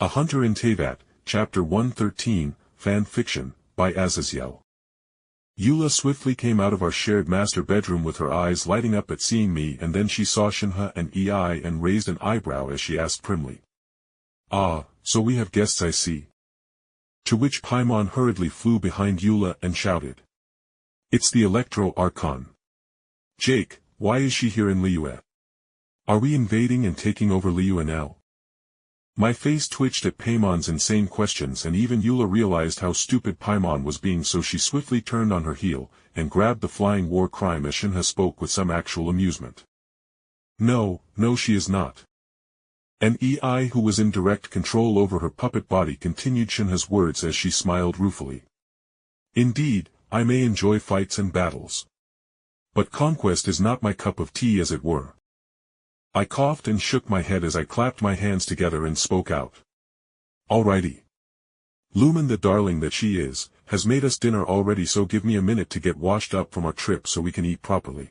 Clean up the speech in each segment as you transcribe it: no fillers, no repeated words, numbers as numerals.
A Hunter in Teyvat, Chapter 113, Fan Fiction, by Azazyel. Eula swiftly came out of our shared master bedroom with her eyes lighting up at seeing me, and then she saw Shenhe and Ei and raised an eyebrow as she asked primly. "Ah, so we have guests, I see." To which Paimon hurriedly flew behind Eula and shouted. "It's the Electro Archon. Jake, why is she here in Liyue? Are we invading and taking over Liyue now?" My face twitched at Paimon's insane questions, and even Eula realized how stupid Paimon was being, so she swiftly turned on her heel, and grabbed the flying war crime as Shenhe spoke with some actual amusement. No, she is not." And Ei, who was in direct control over her puppet body, continued Shenhe's words as she smiled ruefully. "Indeed, I may enjoy fights and battles. But conquest is not my cup of tea, as it were." I coughed and shook my head as I clapped my hands together and spoke out. "Alrighty. Lumen, the darling that she is, has made us dinner already, so give me a minute to get washed up from our trip so we can eat properly."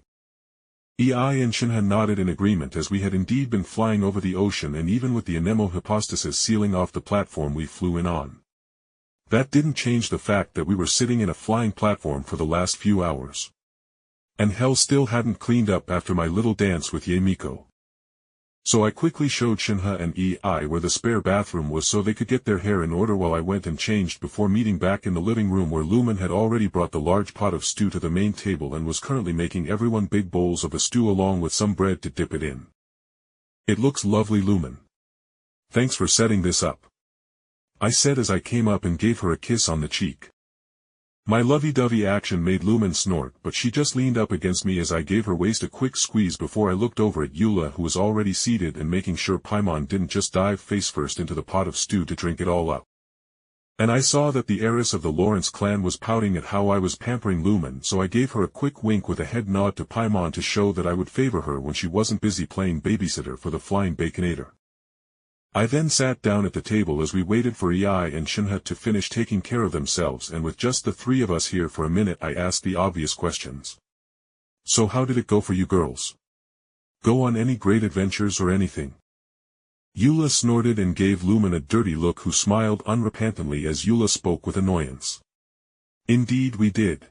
Ei and Shenhe nodded in agreement, as we had indeed been flying over the ocean, and even with the Anemo hypostasis sealing off the platform we flew in on. That didn't change the fact that we were sitting in a flying platform for the last few hours. And hell still hadn't cleaned up after my little dance with Yemiko. So I quickly showed Shenhe and Ei where the spare bathroom was so they could get their hair in order while I went and changed before meeting back in the living room, where Lumen had already brought the large pot of stew to the main table and was currently making everyone big bowls of a stew along with some bread to dip it in. "It looks lovely, Lumen. Thanks for setting this up," I said as I came up and gave her a kiss on the cheek. My lovey-dovey action made Lumen snort, but she just leaned up against me as I gave her waist a quick squeeze before I looked over at Eula, who was already seated and making sure Paimon didn't just dive face-first into the pot of stew to drink it all up. And I saw that the heiress of the Lawrence clan was pouting at how I was pampering Lumen, so I gave her a quick wink with a head nod to Paimon to show that I would favor her when she wasn't busy playing babysitter for the flying baconator. I then sat down at the table as we waited for Ei and Shenhe to finish taking care of themselves, and with just the three of us here for a minute I asked the obvious questions. "So how did it go for you girls? Go on any great adventures or anything?" Eula snorted and gave Lumen a dirty look, who smiled unrepentantly as Eula spoke with annoyance. "Indeed we did.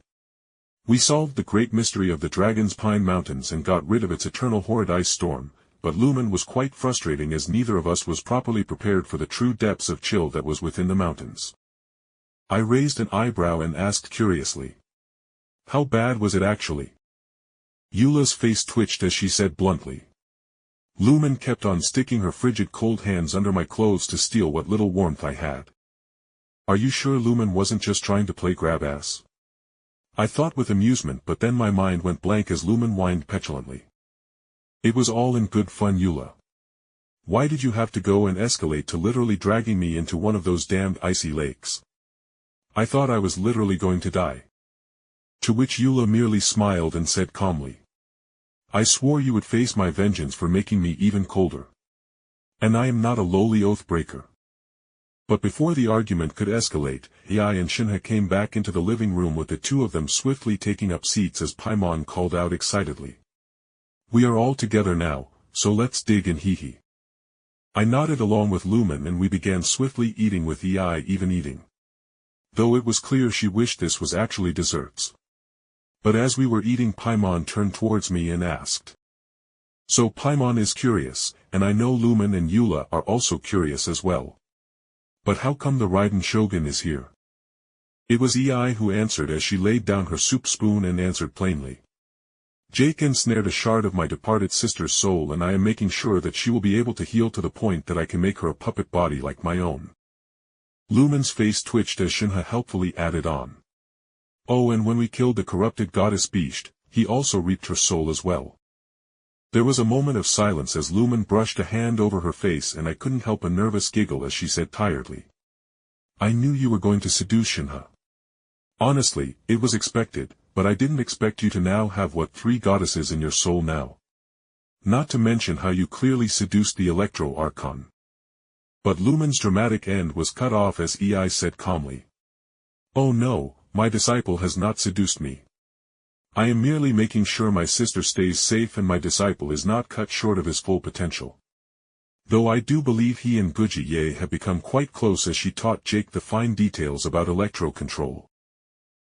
We solved the great mystery of the Dragon's Pine Mountains and got rid of its eternal horrid ice storm. But Lumen was quite frustrating, as neither of us was properly prepared for the true depths of chill that was within the mountains." I raised an eyebrow and asked curiously. "How bad was it actually?" Eula's face twitched as she said bluntly. "Lumen kept on sticking her frigid cold hands under my clothes to steal what little warmth I had." "Are you sure Lumen wasn't just trying to play grab-ass?" I thought with amusement, but then my mind went blank as Lumen whined petulantly. "It was all in good fun, Eula. Why did you have to go and escalate to literally dragging me into one of those damned icy lakes? I thought I was literally going to die." To which Eula merely smiled and said calmly, "I swore you would face my vengeance for making me even colder. And I am not a lowly oath-breaker." But before the argument could escalate, Ei and Shenhe came back into the living room, with the two of them swiftly taking up seats as Paimon called out excitedly, "We are all together now, so let's dig in, hee." I nodded along with Lumen, and we began swiftly eating, with Ei even eating. Though it was clear she wished this was actually desserts. But as we were eating, Paimon turned towards me and asked. "So Paimon is curious, and I know Lumen and Eula are also curious as well. But how come the Raiden Shogun is here?" It was Ei who answered as she laid down her soup spoon and answered plainly. "Jake ensnared a shard of my departed sister's soul, and I am making sure that she will be able to heal to the point that I can make her a puppet body like my own." Lumen's face twitched as Shenhe helpfully added on. "Oh, and when we killed the corrupted goddess Beast, he also reaped her soul as well." There was a moment of silence as Lumen brushed a hand over her face, and I couldn't help a nervous giggle as she said tiredly, "I knew you were going to seduce Shenhe. Honestly, it was expected. But I didn't expect you to now have 3 goddesses in your soul now. Not to mention how you clearly seduced the Electro Archon." But Lumen's dramatic end was cut off as Ei said calmly, "Oh no, my disciple has not seduced me. I am merely making sure my sister stays safe and my disciple is not cut short of his full potential." Though I do believe he and Guji have become quite close as she taught Jake the fine details about electro control.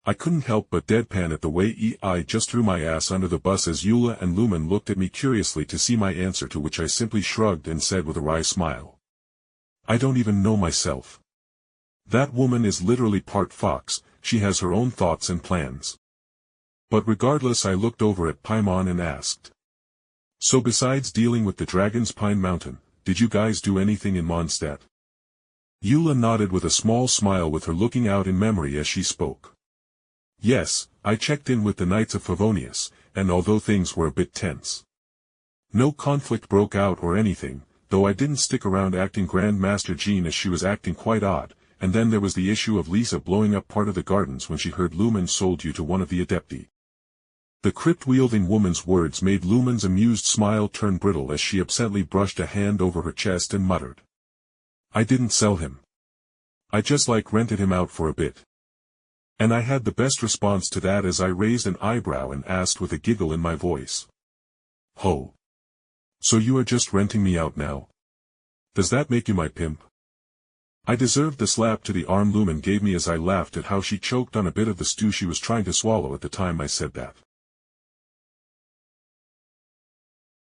I couldn't help but deadpan at the way I just threw my ass under the bus as Eula and Lumen looked at me curiously to see my answer, to which I simply shrugged and said with a wry smile, "I don't even know myself. That woman is literally part fox, she has her own thoughts and plans." But regardless, I looked over at Paimon and asked, "So besides dealing with the dragons Pine Mountain, did you guys do anything in Mondstadt?" Eula nodded with a small smile, with her looking out in memory as she spoke. "Yes, I checked in with the Knights of Favonius, and although things were a bit tense, no conflict broke out or anything, though I didn't stick around acting Grand Master Jean as she was acting quite odd, and then there was the issue of Lisa blowing up part of the gardens when she heard Lumen sold you to one of the Adepti." The crypt-wielding woman's words made Lumen's amused smile turn brittle as she absently brushed a hand over her chest and muttered, "I didn't sell him. I just rented him out for a bit." And I had the best response to that as I raised an eyebrow and asked with a giggle in my voice, "Ho! So you are just renting me out now? Does that make you my pimp?" I deserved the slap to the arm Lumen gave me as I laughed at how she choked on a bit of the stew she was trying to swallow at the time I said that.